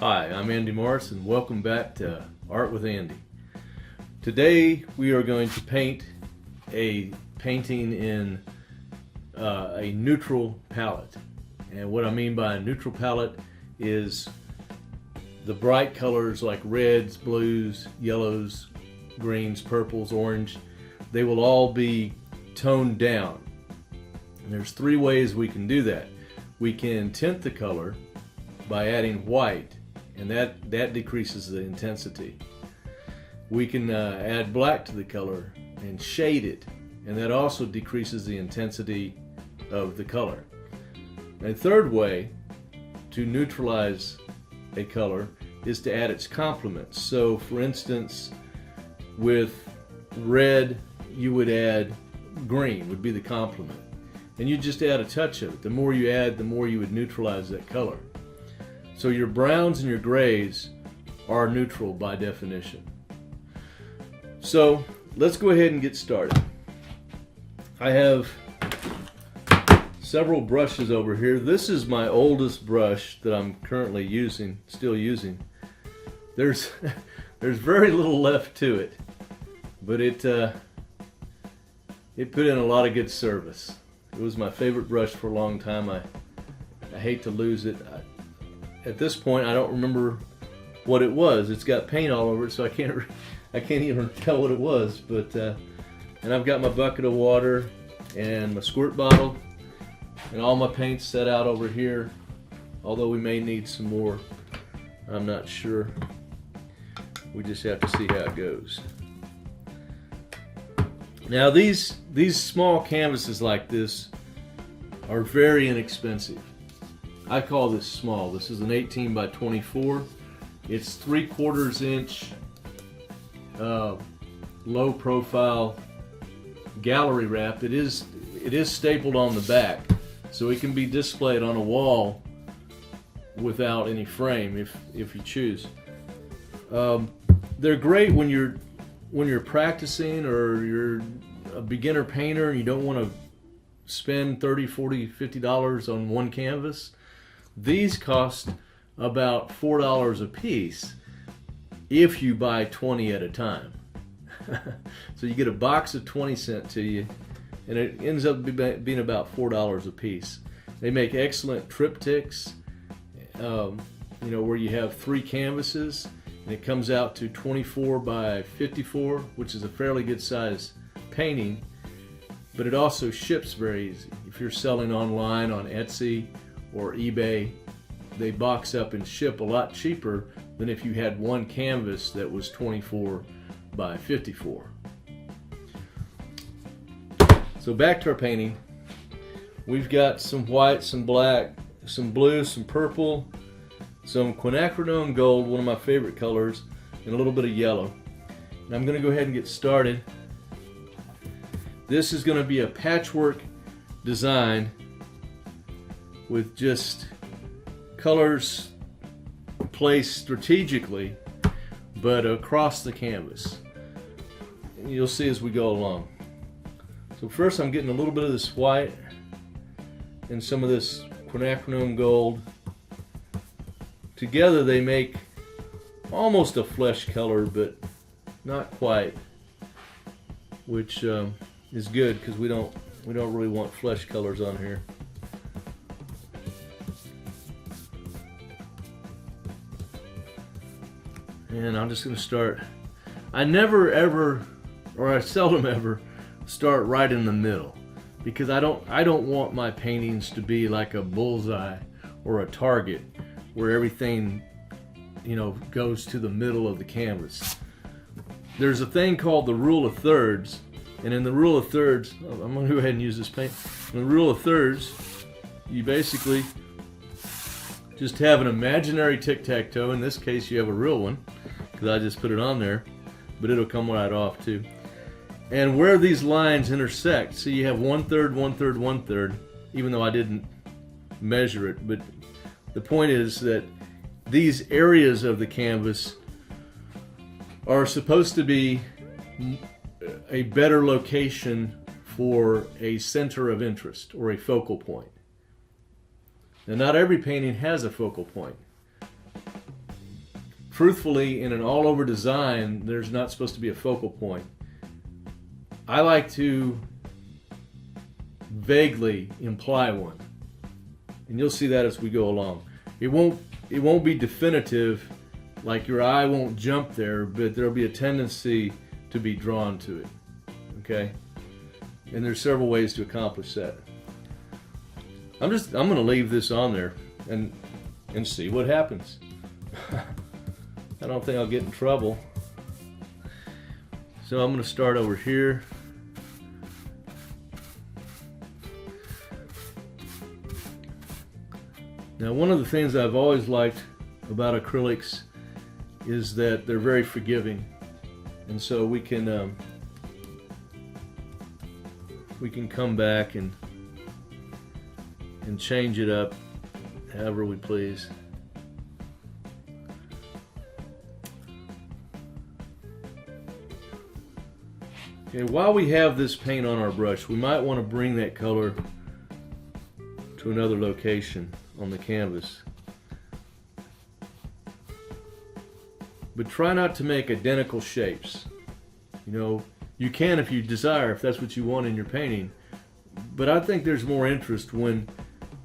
Hi, I'm Andy Morris and welcome back to Art with Andy. Today we are going to paint a painting in a neutral palette. And what I mean by a neutral palette is the bright colors like reds, blues, yellows, greens, purples, orange, they will all be toned down. And there's three ways we can do that. We can tint the color by adding white, and that decreases the intensity. We can add black to the color and shade it, and that also decreases the intensity of the color. A third way to neutralize a color is to add its complements. So for instance, with red you would add green, would be the complement, and you just add a touch of it. The more you add, the more you would neutralize that color. So your browns and your grays are neutral by definition. So let's go ahead and get started. I have several brushes over here. This is my oldest brush that I'm currently still using. There's very little left to it, but it put in a lot of good service. It was my favorite brush for a long time. I hate to lose it. At this point, I don't remember what it was. It's got paint all over it, so I can't even tell what it was. But and I've got my bucket of water and my squirt bottle and all my paints set out over here. Although we may need some more, I'm not sure. We just have to see how it goes. Now these small canvases like this are very inexpensive. I call this small. This is an 18 by 24. It's 3/4 inch low profile gallery wrap. It is stapled on the back, so it can be displayed on a wall without any frame if you choose. They're great when you're practicing or you're a beginner painter and you don't want to spend $30, $40, $50 on one canvas. These cost about $4 a piece if you buy 20 at a time. So you get a box of 20 sent to you, and it ends up being about $4 a piece. They make excellent triptychs, where you have 3 canvases, and it comes out to 24 by 54, which is a fairly good size painting, but it also ships very easy. If you're selling online on Etsy or eBay, they box up and ship a lot cheaper than if you had one canvas that was 24 by 54. So back to our painting. We've got some white, some black, some blue, some purple, some quinacridone gold, one of my favorite colors, and a little bit of yellow. And I'm going to go ahead and get started. This is going to be a patchwork design with just colors placed strategically but across the canvas. And you'll see as we go along. So first I'm getting a little bit of this white and some of this quinacridone gold. Together they make almost a flesh color, but not quite, which is good because we don't really want flesh colors on here. And I'm just going to start. I never ever, or I seldom ever, start right in the middle, because I don't want my paintings to be like a bullseye or a target where everything goes to the middle of the canvas. There's a thing called the rule of thirds, and in the rule of thirds, I'm going to go ahead and use this paint. In the rule of thirds, you basically just have an imaginary tic-tac-toe. In this case you have a real one because I just put it on there, but it'll come right off too. And where these lines intersect, so you have 1/3, 1/3, 1/3, even though I didn't measure it, but the point is that these areas of the canvas are supposed to be a better location for a center of interest or a focal point. Now, not every painting has a focal point. truthfully, in an all-over design, there's not supposed to be a focal point. I like to vaguely imply one, and you'll see that as we go along. It won't be definitive, like your eye won't jump there, but there'll be a tendency to be drawn to it. Okay, and there's several ways to accomplish that. I'm going to leave this on there and see what happens. I don't think I'll get in trouble. So I'm going to start over here. Now, one of the things I've always liked about acrylics is that they're very forgiving, and so we can come back and change it up however we please. Okay, while we have this paint on our brush, we might want to bring that color to another location on the canvas. But try not to make identical shapes. You know, you can if you desire, if that's what you want in your painting. But I think there's more interest when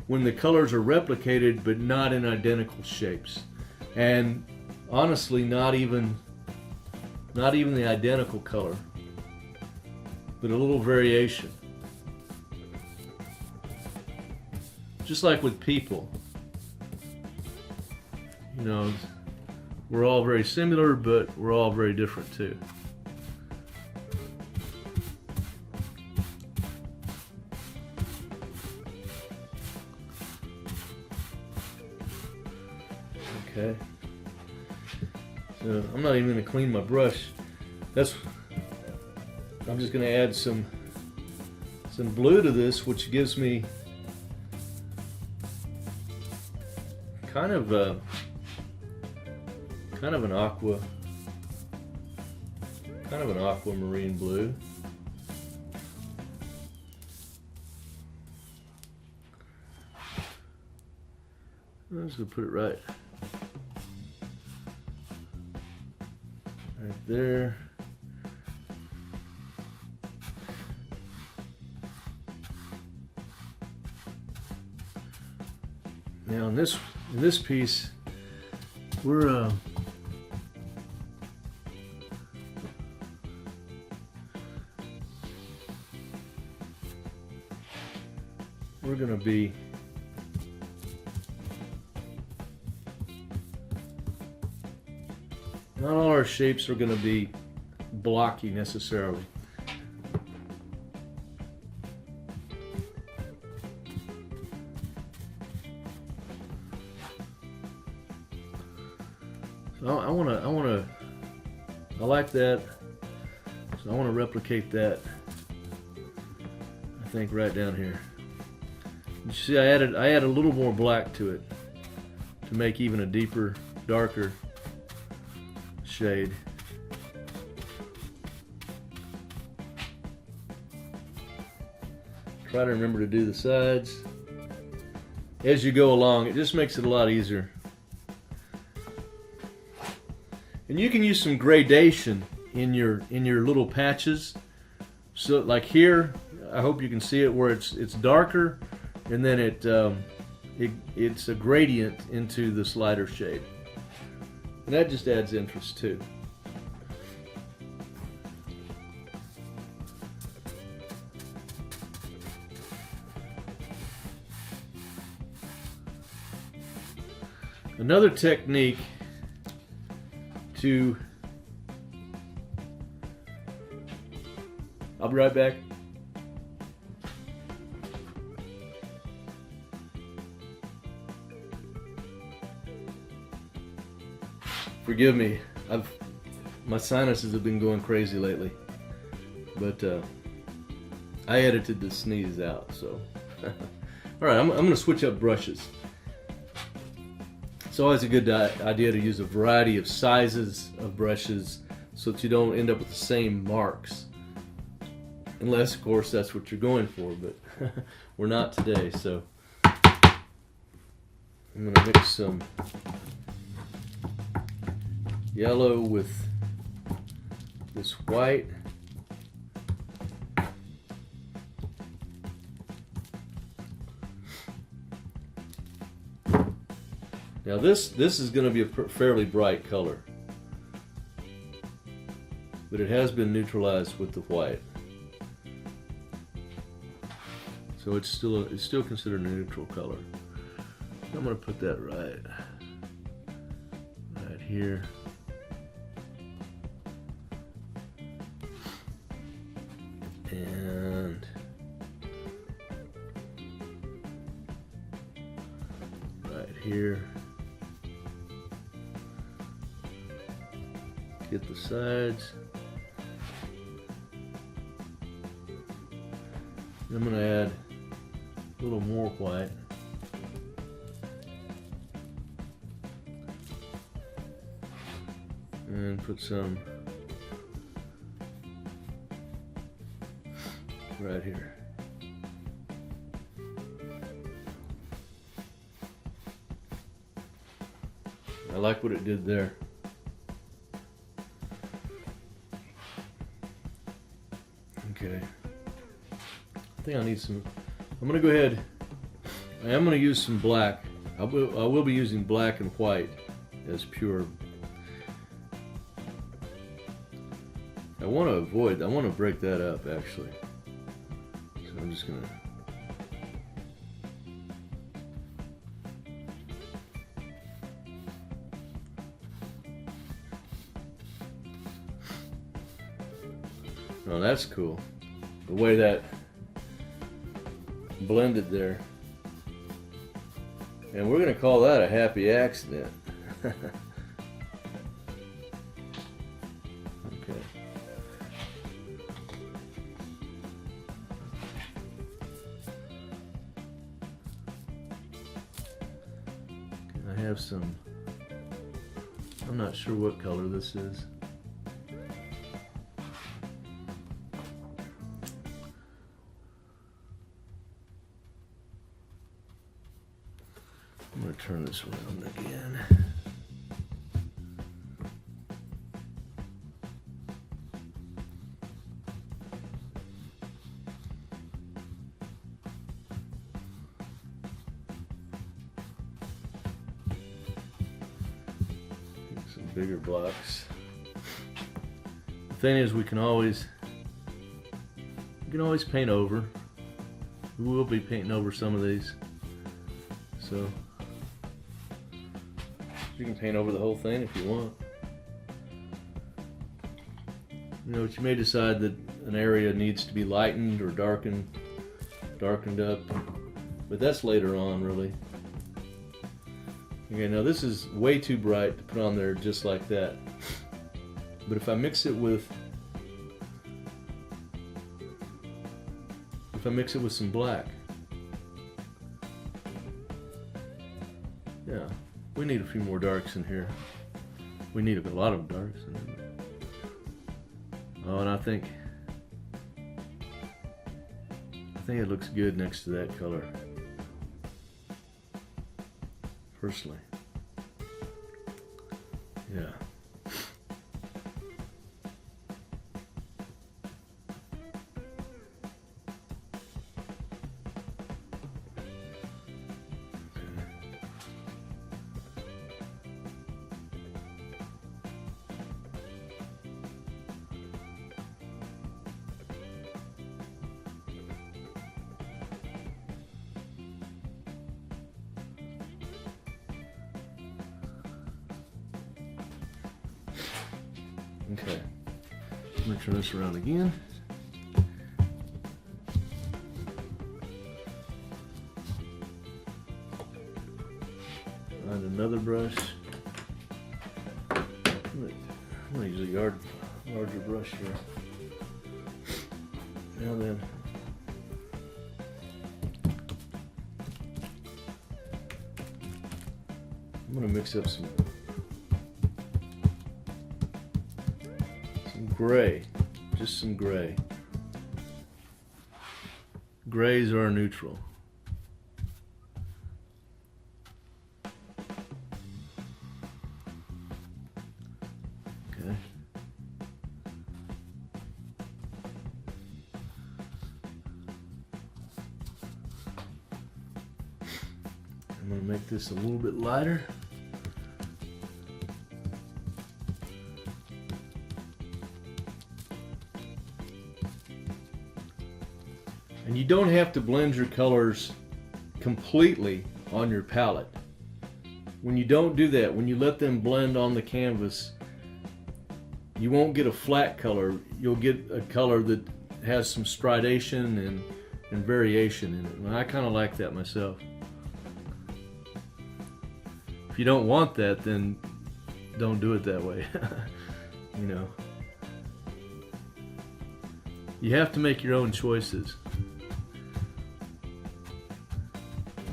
the colors are replicated but not in identical shapes. And honestly, not even the identical color, but a little variation. Just like with people, you know, we're all very similar, but we're all very different too. Okay, so I'm not even going to clean my brush. I'm just going to add some blue to this, which gives me kind of an aquamarine blue. I'm just going to put it right there. Now in this piece, we're gonna be not all our shapes are gonna be blocky necessarily. So I like that, so I want to replicate that, I think, right down here. You see, I added a little more black to it to make even a deeper, darker shade. Try to remember to do the sides as you go along. It just makes it a lot easier. And you can use some gradation in your little patches. So like here, I hope you can see it where it's darker, and then it's a gradient into this lighter shade. And that just adds interest too. Another technique to, I'll be right back. Forgive me, my sinuses have been going crazy lately, but I edited the sneeze out, so. All right, I'm going to switch up brushes. It's always a good idea to use a variety of sizes of brushes so that you don't end up with the same marks. Unless, of course, that's what you're going for, but we're not today, so I'm going to mix some yellow with this white. Now this is going to be a fairly bright color, but it has been neutralized with the white, so it's still considered a neutral color. I'm going to put that right here. And right here. Get the sides. I'm going to add a little more white. And put some right here. I like what it did there. Okay. I think I need some. I'm going to go ahead. I am going to use some black. I will be using black and white as pure. I want to break that up actually. So I'm just going to. Oh, that's cool. The way that blended there. And we're going to call that a happy accident. Okay. I have some, I'm not sure what color this is. I'm going to turn this around again. Some bigger blocks. The thing is, we can always paint over. We will be painting over some of these. So you can paint over the whole thing if you want. You know, but you may decide that an area needs to be lightened or darkened up, but that's later on, really. Okay, now this is way too bright to put on there just like that. But if I mix it with some black, yeah. We need a few more darks in here. We need a lot of darks in here. Oh, and I think it looks good next to that color. Personally. Yeah. Okay, I'm going to turn this around again. Find another brush. I'm going to use a larger brush here. Now then, I'm going to mix up some gray, just some gray. Grays are neutral. Okay. I'm going to make this a little bit lighter. And you don't have to blend your colors completely on your palette. When you don't do that, when you let them blend on the canvas, you won't get a flat color. You'll get a color that has some stridation and variation in it. And I kind of like that myself. If you don't want that, then don't do it that way. You know, you have to make your own choices.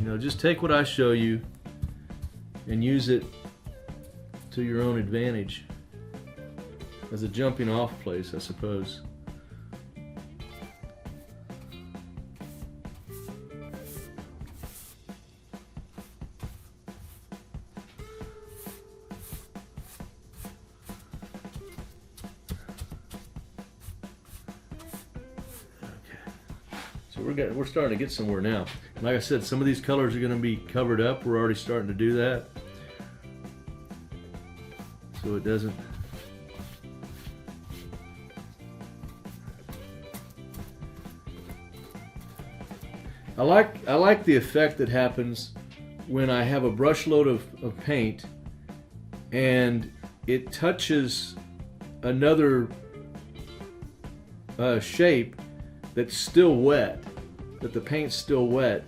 You know, just take what I show you and use it to your own advantage as a jumping off place, I suppose. So we're starting to get somewhere now. Like I said, some of these colors are going to be covered up. We're already starting to do that, so it doesn't. I like the effect that happens when I have a brush load of paint and it touches another shape that's still wet, that the paint's still wet,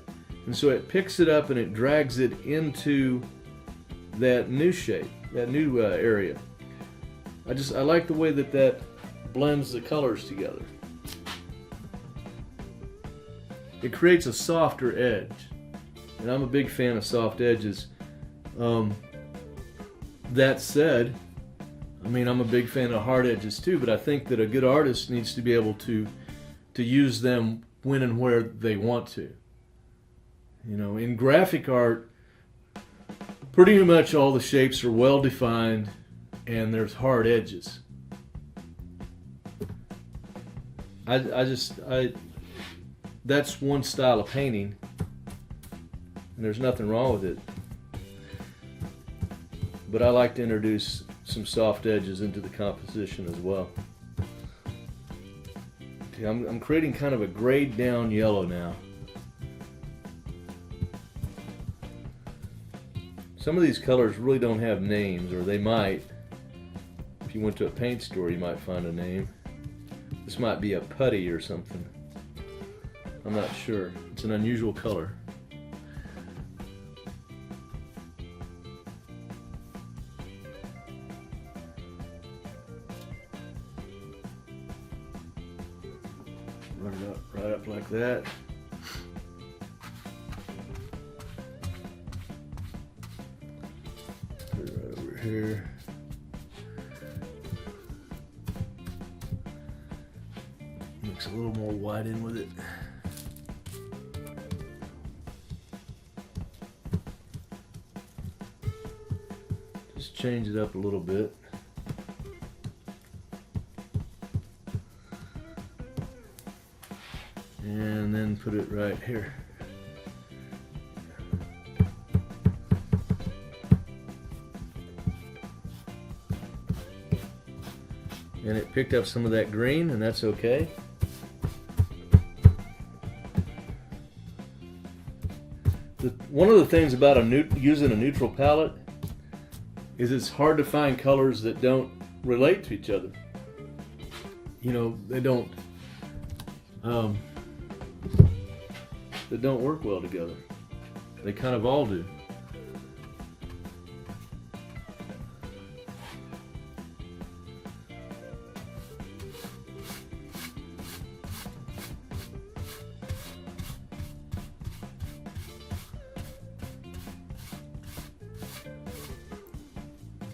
and so it picks it up and it drags it into that new shape, that new area. I like the way that blends the colors together. It creates a softer edge, and I'm a big fan of soft edges. That said, I mean, I'm a big fan of hard edges too, but I think that a good artist needs to be able to use them when and where they want to. You know, in graphic art, pretty much all the shapes are well defined and there's hard edges. That's one style of painting, and there's nothing wrong with it. But I like to introduce some soft edges into the composition as well. Okay, I'm creating kind of a grayed down yellow now. Some of these colors really don't have names, or they might. If you went to a paint store, you might find a name. This might be a putty or something. I'm not sure. It's an unusual color. Run it up, right up like that. Put it right over here. Mix a little more white in with it. Just change it up a little bit. And then put it right here. And it picked up some of that green, and that's okay. One of the things about using a neutral palette is it's hard to find colors that don't relate to each other. You know, they don't work well together. They kind of all do.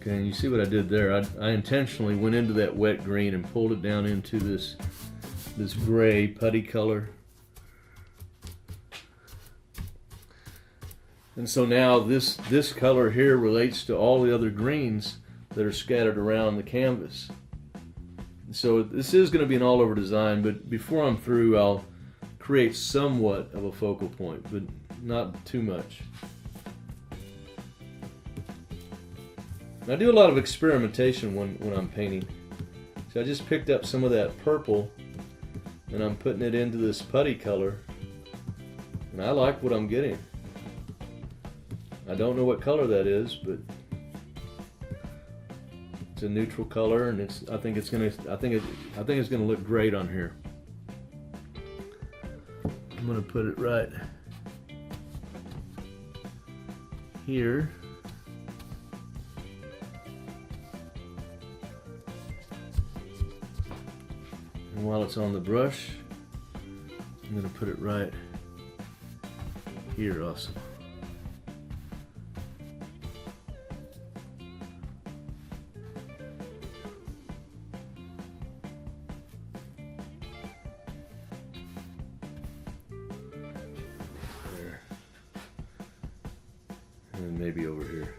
Okay, and you see what I did there? I intentionally went into that wet green and pulled it down into this gray putty color. And so now this color here relates to all the other greens that are scattered around the canvas. So this is going to be an all-over design, but before I'm through, I'll create somewhat of a focal point, but not too much. I do a lot of experimentation when I'm painting. So I just picked up some of that purple and I'm putting it into this putty color, and I like what I'm getting. I don't know what color that is, but it's a neutral color, and I think it's gonna look great on here. I'm gonna put it right here. And while it's on the brush, I'm gonna put it right here also. There. And maybe over here.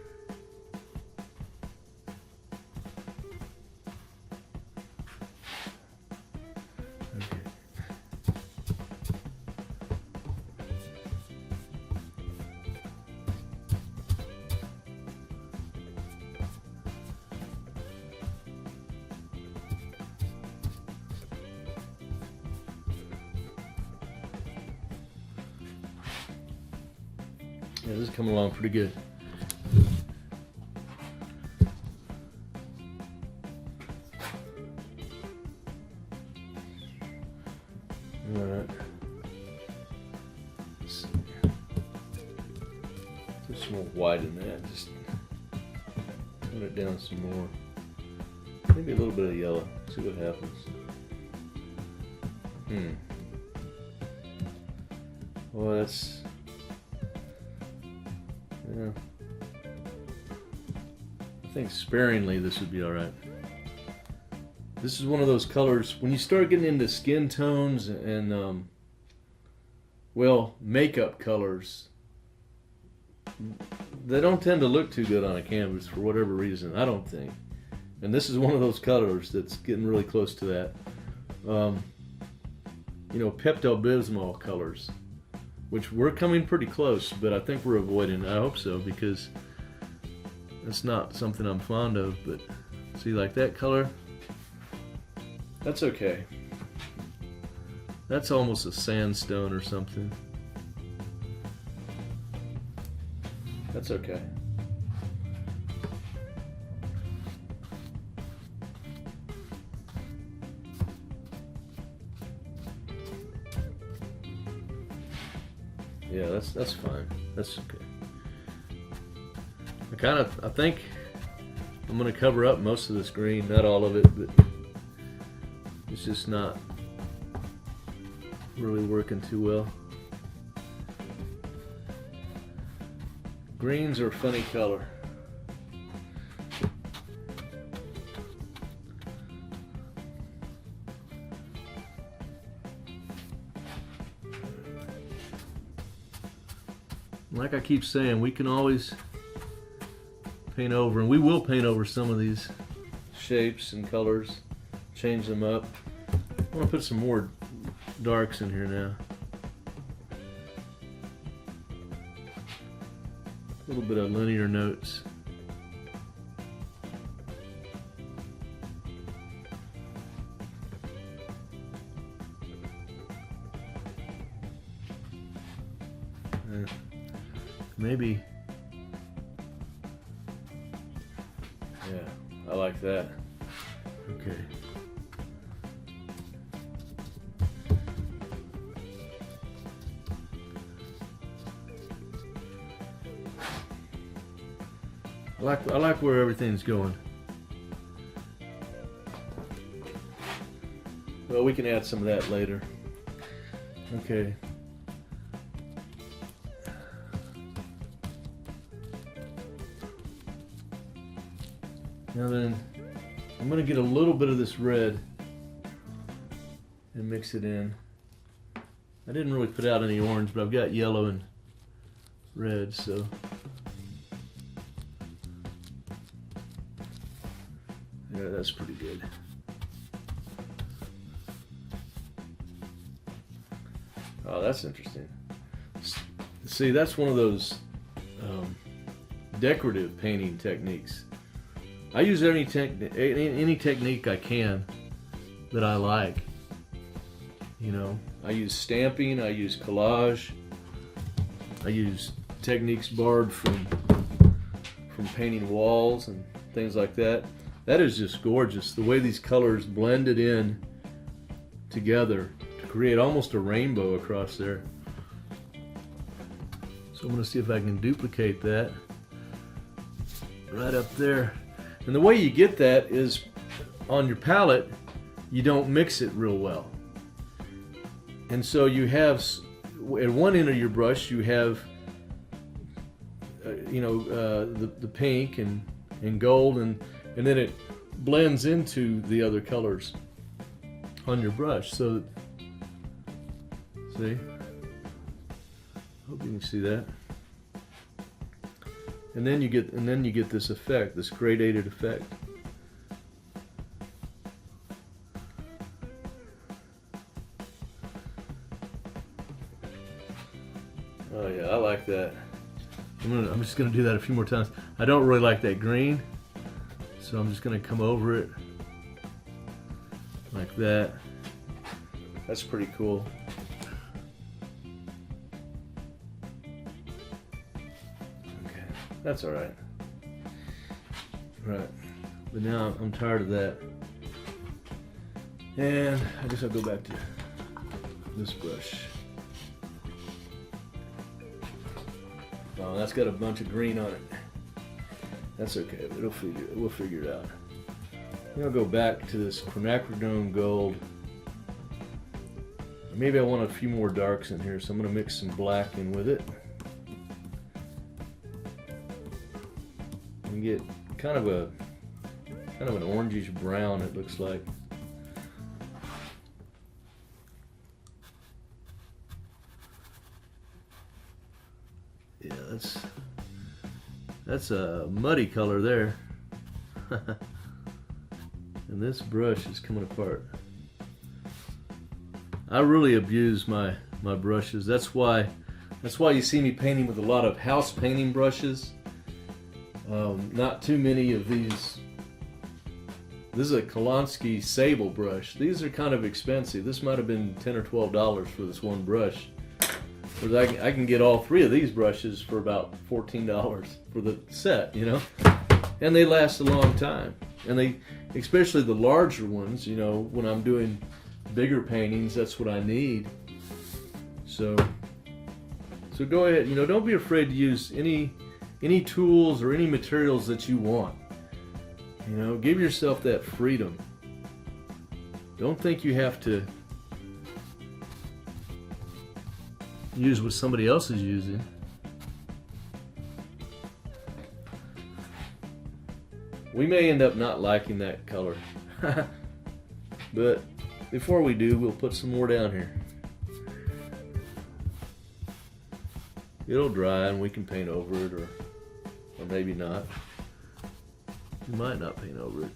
Yeah, this is coming along pretty good. Alright. Let's see. Put some more white in that. Just tone it down some more. Maybe a little bit of yellow. See what happens. Well, that's... yeah. I think sparingly this would be alright. This is one of those colors, when you start getting into skin tones and, well, makeup colors, they don't tend to look too good on a canvas for whatever reason, I don't think. And this is one of those colors that's getting really close to that. You know, Pepto-Bismol colors, which we're coming pretty close, but I think we're avoiding. I hope so, because it's not something I'm fond of. But see, like that color, that's okay. That's almost a sandstone or something. That's okay. Yeah, that's fine. That's okay. I think I'm gonna cover up most of this green, not all of it, but it's just not really working too well. Greens are a funny color. Like I keep saying, we can always paint over, and we will paint over some of these shapes and colors, change them up. I want to put some more darks in here now. A little bit of linear notes. Maybe, yeah, I like that. Okay. I like where everything's going. Well, we can add some of that later. Okay. Now then, I'm going to get a little bit of this red and mix it in. I didn't really put out any orange, but I've got yellow and red, so. Yeah, that's pretty good. Oh, that's interesting. See, that's one of those decorative painting techniques. I use any technique I can that I like. You know, I use stamping, I use collage, I use techniques borrowed from painting walls and things like that. That is just gorgeous. The way these colors blended in together to create almost a rainbow across there. So I'm going to see if I can duplicate that right up there. And the way you get that is on your palette, you don't mix it real well. And so you have, at one end of your brush, you have the pink and gold, and then it blends into the other colors on your brush. So see, hope you can see that. And then you get this effect, this gradated effect. Oh yeah, I like that. I'm just gonna do that a few more times. I don't really like that green, so I'm just gonna come over it like that. That's pretty cool. Okay, that's all right. Right, but now I'm tired of that, and I guess I'll go back to this brush. Oh, that's got a bunch of green on it. That's okay. We'll figure it out. I'll go back to this quinacridone gold. Maybe I want a few more darks in here, so I'm going to mix some black in with it. And get kind of an orangish brown, it looks like. Yeah, that's a muddy color there. And this brush is coming apart. I really abuse my brushes. That's why you see me painting with a lot of house painting brushes. Not too many of these. This is a Kolansky Sable brush. These are kind of expensive. This might have been $10 or $12 for this one brush. Whereas I can get all three of these brushes for about $14 for the set, you know? And they last a long time. And they, especially the larger ones, you know, when I'm doing bigger paintings, that's what I need. So go ahead, you know, don't be afraid to use any tools or any materials that you want. You know, give yourself that freedom. Don't think you have to use what somebody else is using. We may end up not liking that color. But before we do, we'll put some more down here. It'll dry and we can paint over it, or maybe not. We might not paint over it.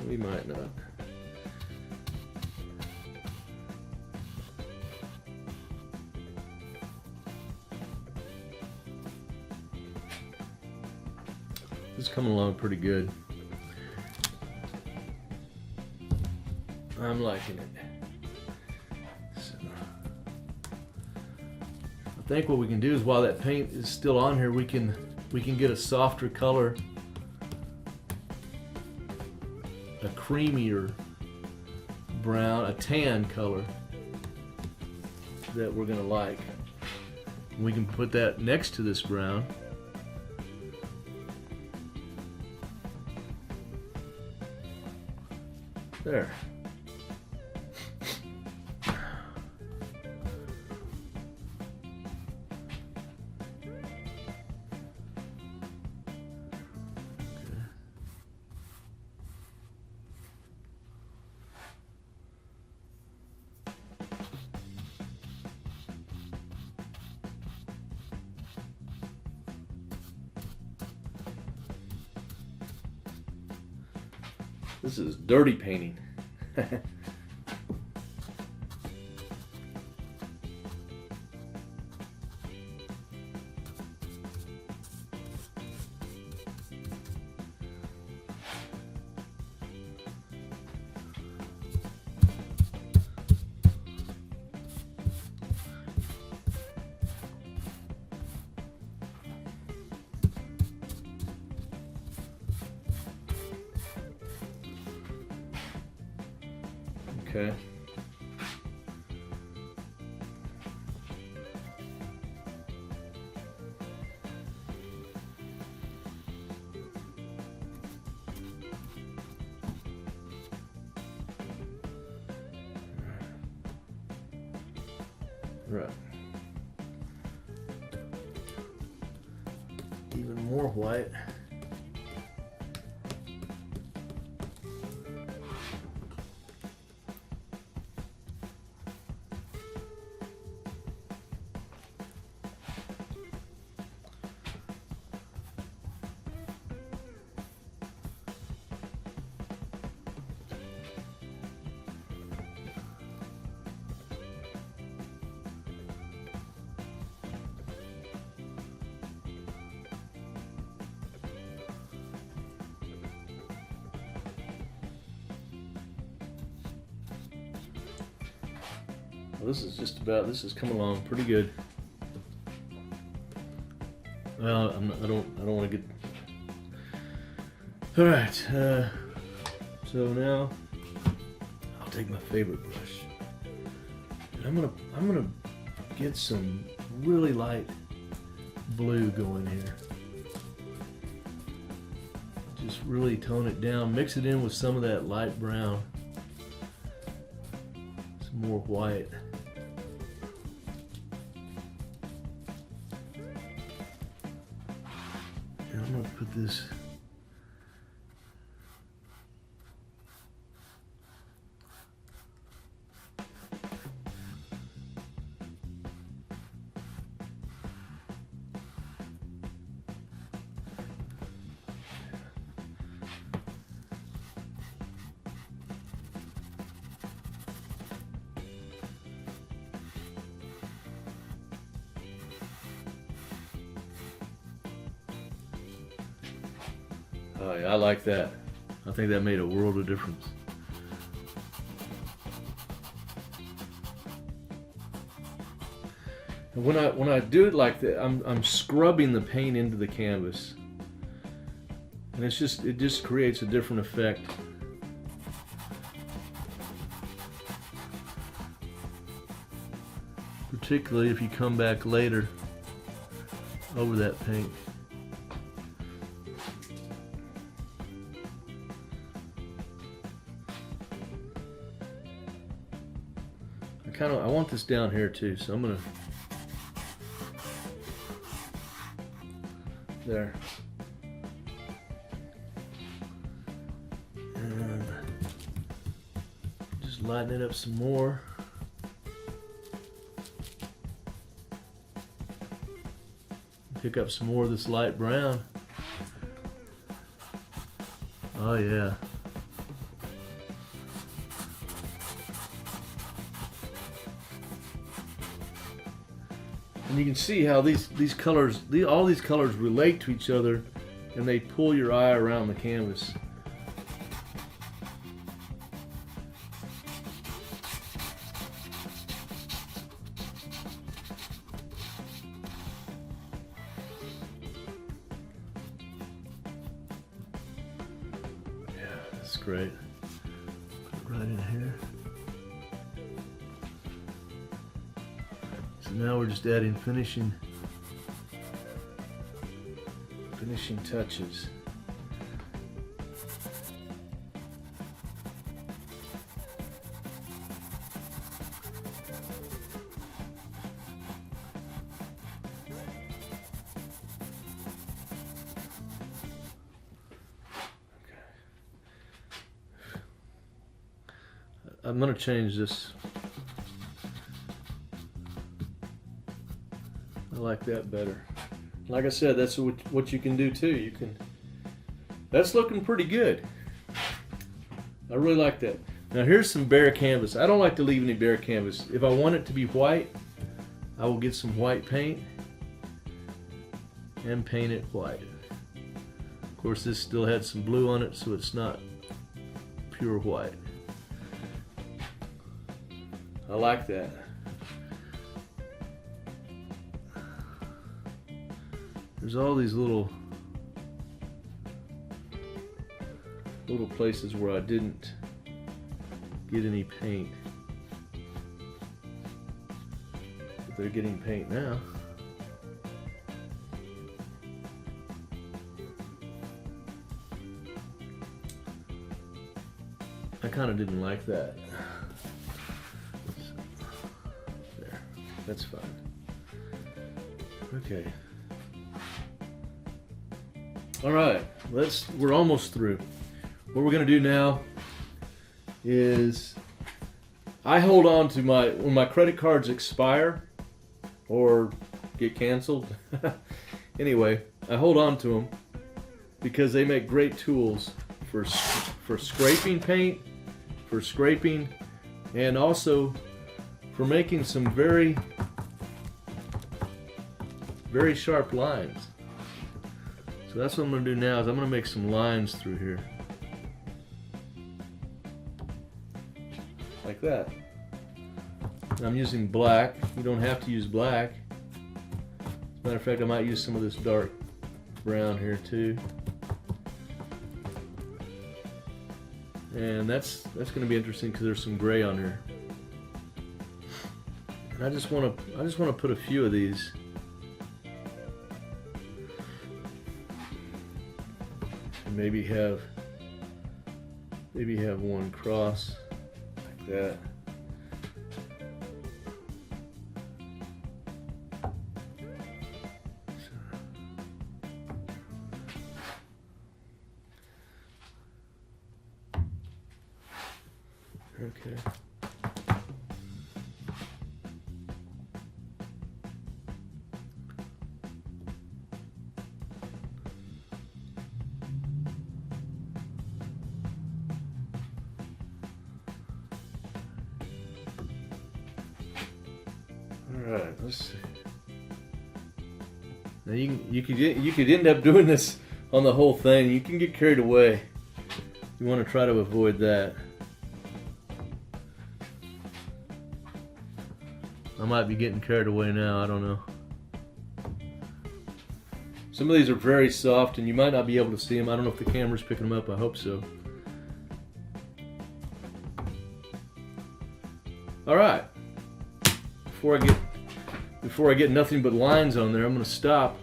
We might not. It's coming along pretty good. I'm liking it. So, I think what we can do is, while that paint is still on here, we can get a softer color, a creamier brown, a tan color that we're gonna like. We can put that next to this brown. There. This is dirty painting. Okay. Right. Even more white. Well, this is coming along pretty good. Well, I don't want to get. All right, so now I'll take my favorite brush. And I'm gonna get some really light blue going here. Just really tone it down, mix it in with some of that light brown, some more white. And I'm gonna put this Oh yeah, I like that. I think that made a world of difference. And when I do it like that, I'm scrubbing the paint into the canvas, and it just creates a different effect. Particularly if you come back later over that paint. I want this down here too, so I'm gonna there. And just lighten it up some more. Pick up some more of this light brown. Oh yeah. And you can see how these colors, all these colors relate to each other, and they pull your eye around the canvas. Yeah, that's great. Put it right in here. So now we're just adding finishing touches. I'm going to change this. I like that better. Like I said, that's what you can do too. That's looking pretty good. I really like that. Now here's some bare canvas. I don't like to leave any bare canvas. If I want it to be white, I will get some white paint and paint it white. Of course, this still had some blue on it, so it's not pure white. I like that. There's all these little places where I didn't get any paint. But they're getting paint now. I kind of didn't like that. There, that's fine. Okay. All right, we're almost through. What we're gonna do now is I hold on to when my credit cards expire or get canceled. Anyway, I hold on to them because they make great tools for scraping paint, and also for making some very, very sharp lines. So that's what I'm going to do now, is I'm going to make some lines through here. Like that. And I'm using black. You don't have to use black. As a matter of fact, I might use some of this dark brown here too. And that's going to be interesting because there's some gray on here. And I just want to put a few of these. And maybe have one cross like that. Okay. All right, let's see. Now you could end up doing this on the whole thing. You can get carried away. You want to try to avoid that. I might be getting carried away now, I don't know. Some of these are very soft and you might not be able to see them. I don't know if the camera's picking them up, I hope so. Alright. Before I get nothing but lines on there, I'm going to stop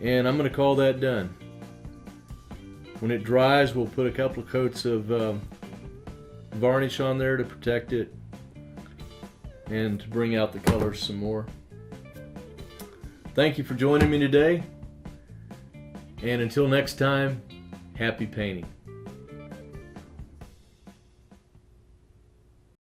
and I'm going to call that done. When it dries, we'll put a couple of coats of varnish on there to protect it and to bring out the colors some more. Thank you for joining me today, and until next time, happy painting.